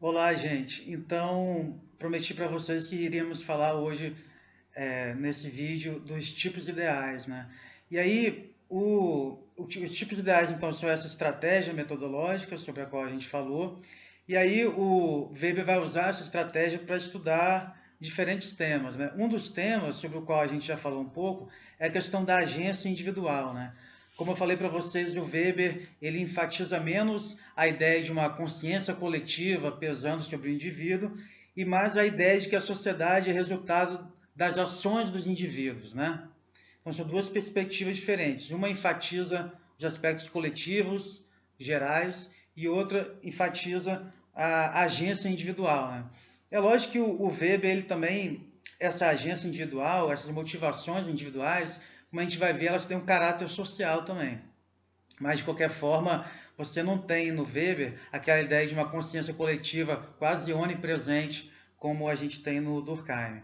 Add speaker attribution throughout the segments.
Speaker 1: Olá, gente. Então, prometi para vocês que iríamos falar hoje, nesse vídeo, dos tipos ideais, né? E aí, os tipos ideais, então, são essa estratégia metodológica sobre a qual a gente falou. E aí, o Weber vai usar essa estratégia para estudar diferentes temas, né? Um dos temas sobre o qual a gente já falou um pouco é a questão da agência individual, né? Como eu falei para vocês, o Weber ele enfatiza menos a ideia de uma consciência coletiva pesando sobre o indivíduo e mais a ideia de que a sociedade é resultado das ações dos indivíduos, né? Então são duas perspectivas diferentes. Uma enfatiza os aspectos coletivos, gerais, e outra enfatiza a agência individual, né? É lógico que o Weber ele também essa agência individual, essas motivações individuais, como a gente vai ver, elas têm um caráter social também. Mas, de qualquer forma, você não tem no Weber aquela ideia de uma consciência coletiva quase onipresente, como a gente tem no Durkheim.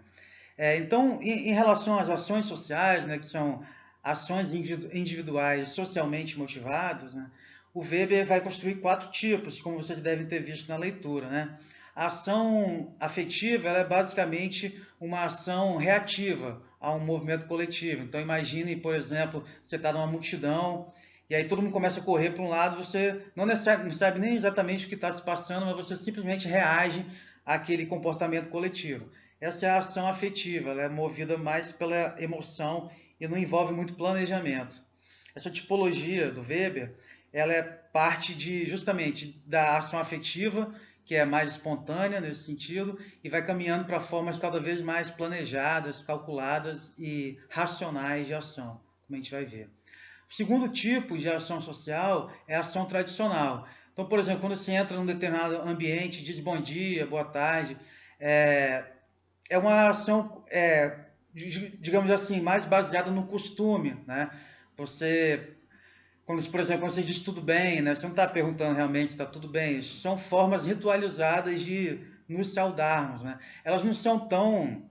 Speaker 1: Então, em relação às ações sociais, né, que são ações individuais socialmente motivadas, né, o Weber vai construir quatro tipos, como vocês devem ter visto na leitura. Né? A ação afetiva ela é basicamente uma ação reativa a um movimento coletivo. Então, imagine, por exemplo, você está numa multidão e aí todo mundo começa a correr para um lado, você não sabe nem exatamente o que está se passando, mas você simplesmente reage àquele comportamento coletivo. Essa é a ação afetiva, ela é movida mais pela emoção e não envolve muito planejamento. Essa tipologia do Weber, ela é parte de justamente da ação afetiva, que é mais espontânea nesse sentido, e vai caminhando para formas cada vez mais planejadas, calculadas e racionais de ação, como a gente vai ver. O segundo tipo de ação social é a ação tradicional. Então, por exemplo, quando você entra num determinado ambiente, diz bom dia, boa tarde, é, é uma ação, digamos assim, mais baseada no costume, né? Você, quando, por exemplo, quando você diz tudo bem, né? Você não está perguntando realmente se está tudo bem. Isso são formas ritualizadas de nos saudarmos, né? Elas não são tão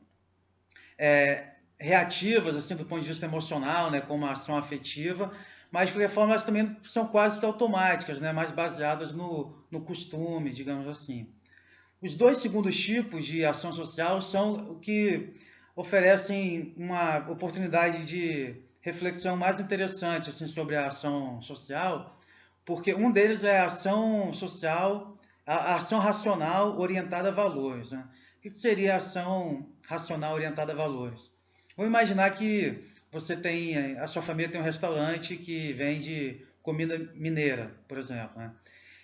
Speaker 1: reativas, assim, do ponto de vista emocional, né? Como a ação afetiva, mas de qualquer forma elas também são quase que automáticas, né? Mais baseadas no costume, digamos assim. Os dois segundos tipos de ação social são o que oferecem uma oportunidade de reflexão mais interessante assim, sobre a ação social, porque um deles é a ação social, a ação racional orientada a valores. Né? O que seria a ação racional orientada a valores? Vamos imaginar que você tem, a sua família tem um restaurante que vende comida mineira, por exemplo. Né?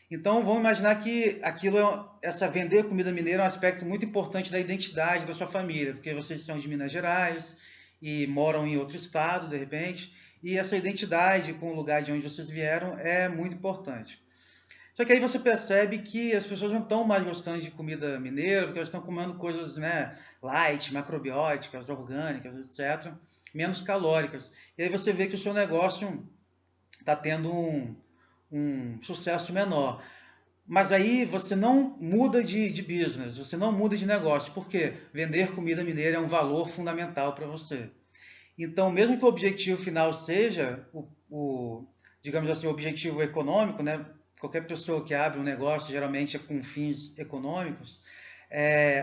Speaker 1: Então, vamos imaginar que essa vender comida mineira é um aspecto muito importante da identidade da sua família, porque vocês são de Minas Gerais e moram em outro estado, de repente, e essa identidade com o lugar de onde vocês vieram é muito importante. Só que aí você percebe que as pessoas não estão mais gostando de comida mineira, porque elas estão comendo coisas, né, light, macrobióticas, orgânicas, etc., menos calóricas. E aí você vê que o seu negócio está tendo um sucesso menor. Mas aí você não muda de business, você não muda de negócio, porque vender comida mineira é um valor fundamental para você. Então, mesmo que o objetivo final seja digamos assim, o objetivo econômico, né? Qualquer pessoa que abre um negócio geralmente é com fins econômicos,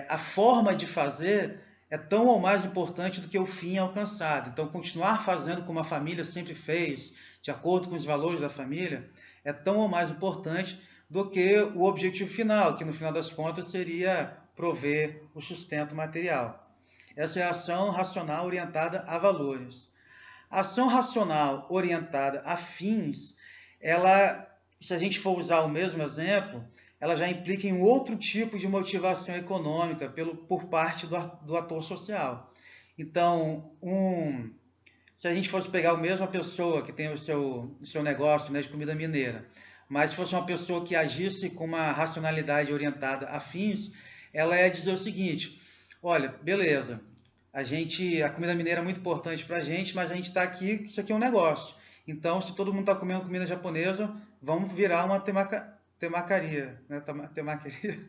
Speaker 1: a forma de fazer é tão ou mais importante do que o fim alcançado. Então, continuar fazendo como a família sempre fez, de acordo com os valores da família, é tão ou mais importante do que o objetivo final, que no final das contas seria prover o sustento material. Essa é a ação racional orientada a valores. A ação racional orientada a fins, ela, se a gente for usar o mesmo exemplo, ela já implica em outro tipo de motivação econômica por parte do ator social. Então, se a gente fosse pegar a mesma pessoa que tem o seu negócio, né, de comida mineira, mas se fosse uma pessoa que agisse com uma racionalidade orientada a fins, ela ia dizer o seguinte: olha, beleza, a comida mineira é muito importante para a gente, mas a gente está aqui, isso aqui é um negócio. Então, se todo mundo está comendo comida japonesa, vamos virar uma temacaria, né? Temaqueria.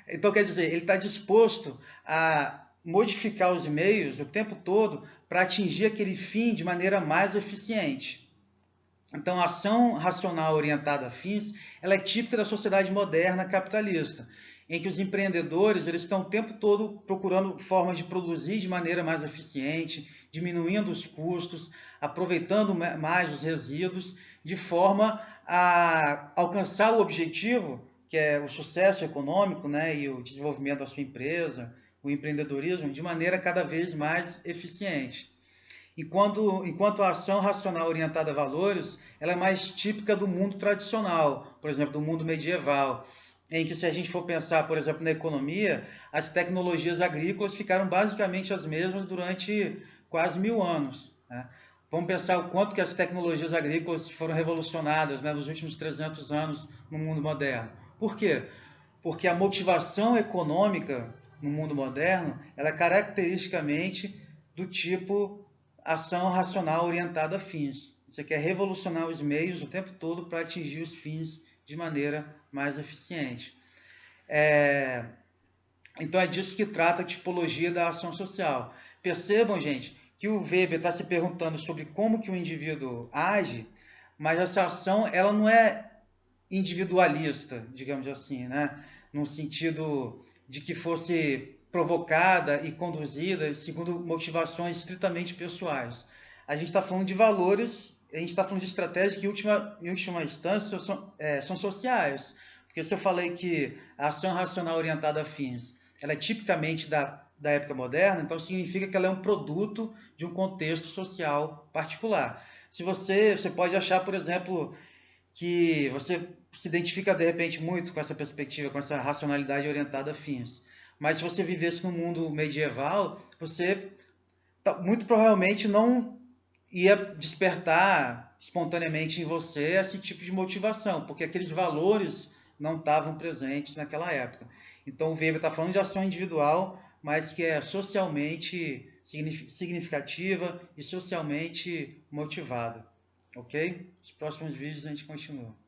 Speaker 1: Então, quer dizer, ele está disposto a modificar os meios o tempo todo para atingir aquele fim de maneira mais eficiente. Então, a ação racional orientada a fins, ela é típica da sociedade moderna capitalista. em que os empreendedores eles estão o tempo todo procurando formas de produzir de maneira mais eficiente, diminuindo os custos, aproveitando mais os resíduos, de forma a alcançar o objetivo, que é o sucesso econômico, né, e o desenvolvimento da sua empresa, o empreendedorismo, de maneira cada vez mais eficiente. Enquanto a ação racional orientada a valores, ela é mais típica do mundo tradicional, por exemplo, do mundo medieval, em que se a gente for pensar, por exemplo, na economia, as tecnologias agrícolas ficaram basicamente as mesmas durante quase 1000 anos, né? Vamos pensar o quanto que as tecnologias agrícolas foram revolucionadas, né, nos últimos 300 anos no mundo moderno. Por quê? Porque a motivação econômica no mundo moderno, ela é caracteristicamente do tipo ação racional orientada a fins. Você quer revolucionar os meios o tempo todo para atingir os fins de maneira mais eficiente. Então é disso que trata a tipologia da ação social. Percebam, gente, que o Weber está se perguntando sobre como que o indivíduo age, mas essa ação ela não é individualista, digamos assim, né? No sentido de que fosse provocada e conduzida segundo motivações estritamente pessoais. A gente está falando de valores, a gente está falando de estratégias que, em última instância, são sociais. Porque se eu falei que a ação racional orientada a fins, ela é tipicamente da época moderna, então significa que ela é um produto de um contexto social particular. Você pode achar, por exemplo, que você se identifica de repente muito com essa perspectiva, com essa racionalidade orientada a fins. Mas se você vivesse no mundo medieval, você muito provavelmente não ia despertar espontaneamente em você esse tipo de motivação, porque aqueles valores não estavam presentes naquela época. Então o Weber está falando de ação individual, mas que é socialmente significativa e socialmente motivada. Ok? Nos próximos vídeos a gente continua.